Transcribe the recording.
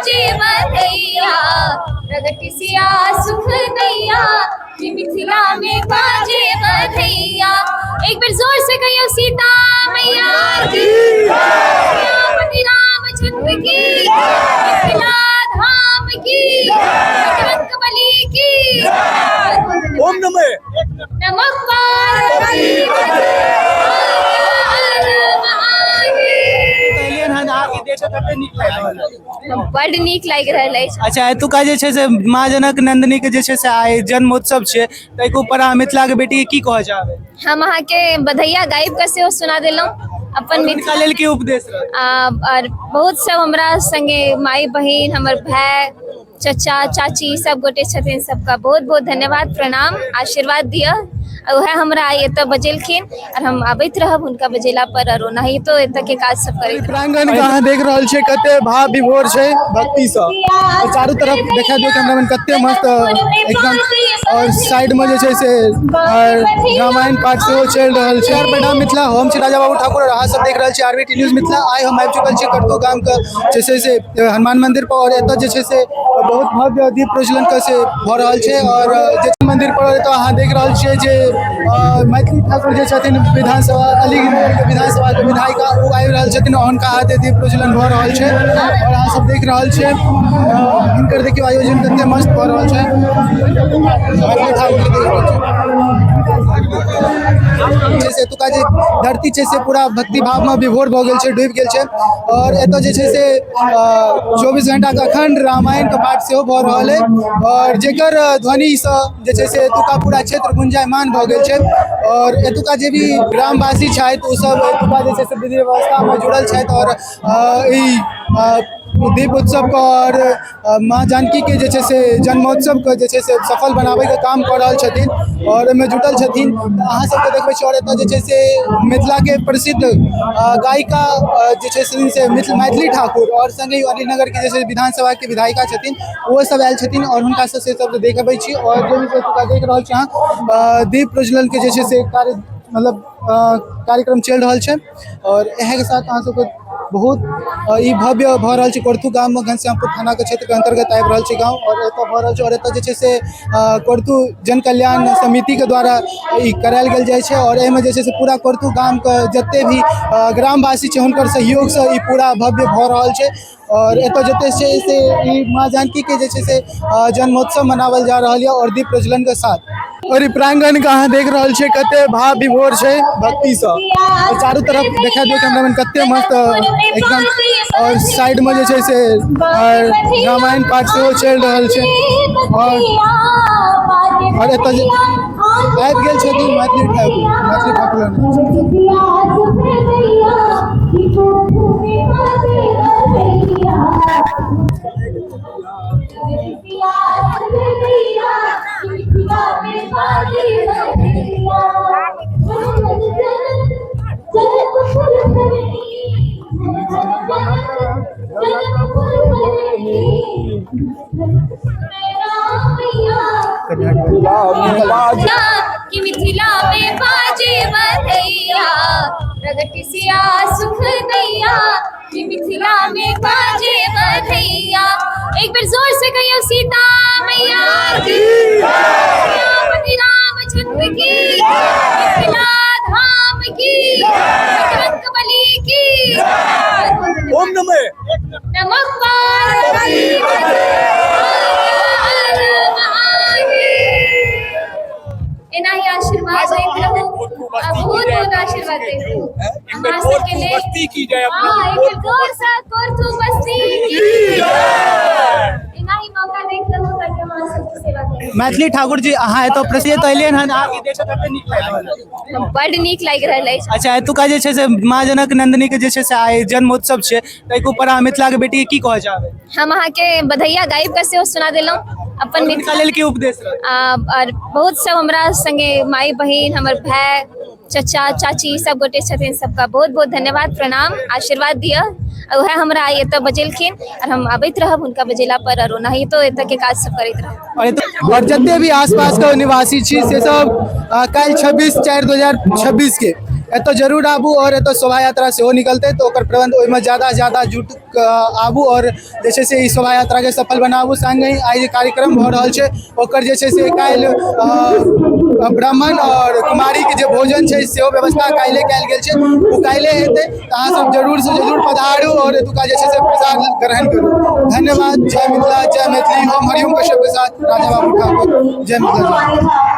बाजे बधैया प्रगटिसिया सुख दैया कि मिथिला में बाजे बधैया। एक बार जोर से कहियो सीता मैया की, सियापति रामचंद्र की, मिथिला धाम की, बजरंगबली की। ओम नमः पार्वती बड़ नीक लागि रहल अछि। अच्छा एतुका जे छै से माँ जनक नंदिनी के जे छै से आइ जन्मोत्सव छै, ताहिके ऊपर अहाँ मिथिला के बेटी के की कहऽ चाहबै? हम अहाँके बधैया गाबि कऽ सेहो सुना देलहुँ अपन मिथिला लेल की उपदेश रहल? और बहुत सब हमरा संगे माई बहिन, हमर भाई, चाचा चाची सब गोटे छथिन। सबका बहुत बहुत धन्यवाद, प्रणाम, आशीर्वाद दिया। वह हमरा एतऽ बजेलखिन और हम आबैत रहब हुनका बजेला पर, और ओनाही तो एतऽ के काज सब करैत रहब। प्रांगण के अहाँ देख रहल छियै कते भाव विभोर छै भक्ति से, चारू तरफ देखा दियौ कैमरामैन कते मस्त एकदम, और साइड में जे छै से रामायण पाठ सेहो चलि रहल छै। प्रणाम मिथिला, हम छी राजा बाबू ठाकुर और अहाँ सब देख रहल छी आरबीटी न्यूज मिथिला। आइ हम आबि चुकल छी कटको गाम के जे छै से हनुमान मंदिर पर, और एतऽ जे छै से बहुत भव्य दीप प्रज्वलन के से भऽ रहल छै। और जे मंदिर पर एतऽ अहाँ देख रहल छियै जे मैथिली ठाकुर जे छथिन विधानसभा अलीगंज के विधानसभा के विधायिका, ओ आबि रहल छथिन और हुनका हाथे दीप प्रज्वलन भऽ रहल छै। और अहाँ सब देख रहल छियै हिनकर देखियौ आयोजन कते मस्त भऽ रहल छै। मैथिली ठाकुर के देख रहल छै से एतुका जे धरती छै से पूरा भक्ति भाव में विभोर भऽ गेल छै, डूबि गेल छै। और एतऽ जे छै से 24 घंटा के अखंड रामायण के पाठ सेहो भऽ रहल है, और जेकर ध्वनि से जे छै से एतुका पूरा क्षेत्र गुंजायमान भऽ गेल छै। और एतुका जे भी ग्रामवासी छथि ओ सब एतुका जे छै से विधि व्यवस्था में जुड़ल छथि, और ई दीप उत्सव का और माँ जानकी के जे छै से जन्मोत्सव के जे छै से सफल बनाबै के काम कऽ रहल छथिन, और एहिमे जुटल छथिन। अहाँ सबके देखबै छी। और एतऽ जे छै से मिथिला के प्रसिद्ध गायिका जे छै से मैथिली ठाकुर, और संगे अलीनगर के जे छै विधानसभा के विधायिका छथिन, वो सब आयल छथिन, और हुनका से सब देखबै छी। और जो भी देख रहल छी अहाँ दीप प्रज्वलन के जे छै से कार्य मतलब कार्यक्रम चलि रहल छै। और एहे के साथ अहाँ सबके बहुत ई भव्य भऽ रहल छै। कोरथू गाम में घनश्यामपुर थाना के क्षेत्र के अंतर्गत आबि रहल छै गाँव, और एतऽ भऽ रहल छै। और एतऽ जे छै से कोरथू जन कल्याण समिति के द्वारा ई करायल गेल जाइ छै, और एहिमे जे छै से पूरा कोरथू गाम के जते भी ग्रामवासी छै हुनकर सहयोग से ई पूरा भव्य भऽ रहल छै। और एतऽ जते छै से ई माँ जानकी के जे छै से जन्मोत्सव मनावल जा रहल है, और दीप प्रज्वलन के साथ। और ई प्रांगण के अहाँ देख रहल छियै कते भाव विभोर छै भक्ति से, चारू तरफ देखा दियौ कैमरामैन कते मस्त एकदम, और साइड में जे छै से रामायण पाठ सेहो चलि रहल छै। और एतऽ आबि गेल छथिन मैथिली ठाकुर कि मिथिला में बाजे बधैया प्रगटिसिया सुख दैया कि मिथिला में बाजे बधैया। एक बार जोर से कहियो सीता मैया की, सियापति रामचंद्र की, मिथिला धाम की, बजरंगबली की। ओम नमः पार्वती एनाही आशीर्वाद देख रहूं, बहुत बहुत आशीर्वाद देख रहूं हमरा सबके लिए। बस्ती की जय, एक जोर से कोरथू बस्ती की जय। एनाही मौका देख रहूं ताकि हमरा सबके सेवा करी। मैथिली ठाकुर जी अहाँ एतऽ प्रसिद्ध अलियन हन, अहाँ के देश कते नीक लागि रहल है? बड़ नीक लागि रहल अछि। अच्छा एतुका जे छै से माँ जनक नंदिनी के जे छै से आइ जन्मोत्सव छै, ताहिके ऊपर अहाँ मिथिला के बेटी के की कहऽ चाहबै? हम अहाँके बधैया गाबि कऽ सेहो सुना देलहुँ अपन मिथिला लेल की उपदेश रहल? और बहुत सब हमरा संगे माई बहिन, हमर भाई, चाचा चाची सब गोटे छथिन। सबका बहुत बहुत धन्यवाद, प्रणाम, आशीर्वाद दिया। वह हमरा एतऽ बजेलखिन और हम आबैत रहब हुनका बजेला पर, और ओनाही तो एतऽ के काज सब करैत रहब। और जते भी आसपास के निवासी छी से सब कल 26/4/2026 के एतऽ जरूर आबू और एतऽ शोभा यात्रा सेहो निकलतै तऽ ओकर प्रबंध ओहिमे ज़्यादा से ज़्यादा जुट आबू और जे छै से ई शोभा यात्रा के सफल बनाबू। संगहि आइ जे कार्यक्रम भऽ रहल छै ओकर जे छै से काल्हि ब्राह्मण और कुमारी के जे भोजन छै सेहो व्यवस्था काल्हि कयल गेल छै, ओ काल्हि हेतै। तऽ अहाँ सब जरूर से जरूर पधारू और एतुका जे छै से प्रसाद ग्रहण करू। धन्यवाद। जय मिथिला, जय मैथिली। हम हरिओम कश्यप के साथ राजा बाबू ठाकुर। जय मिथिला।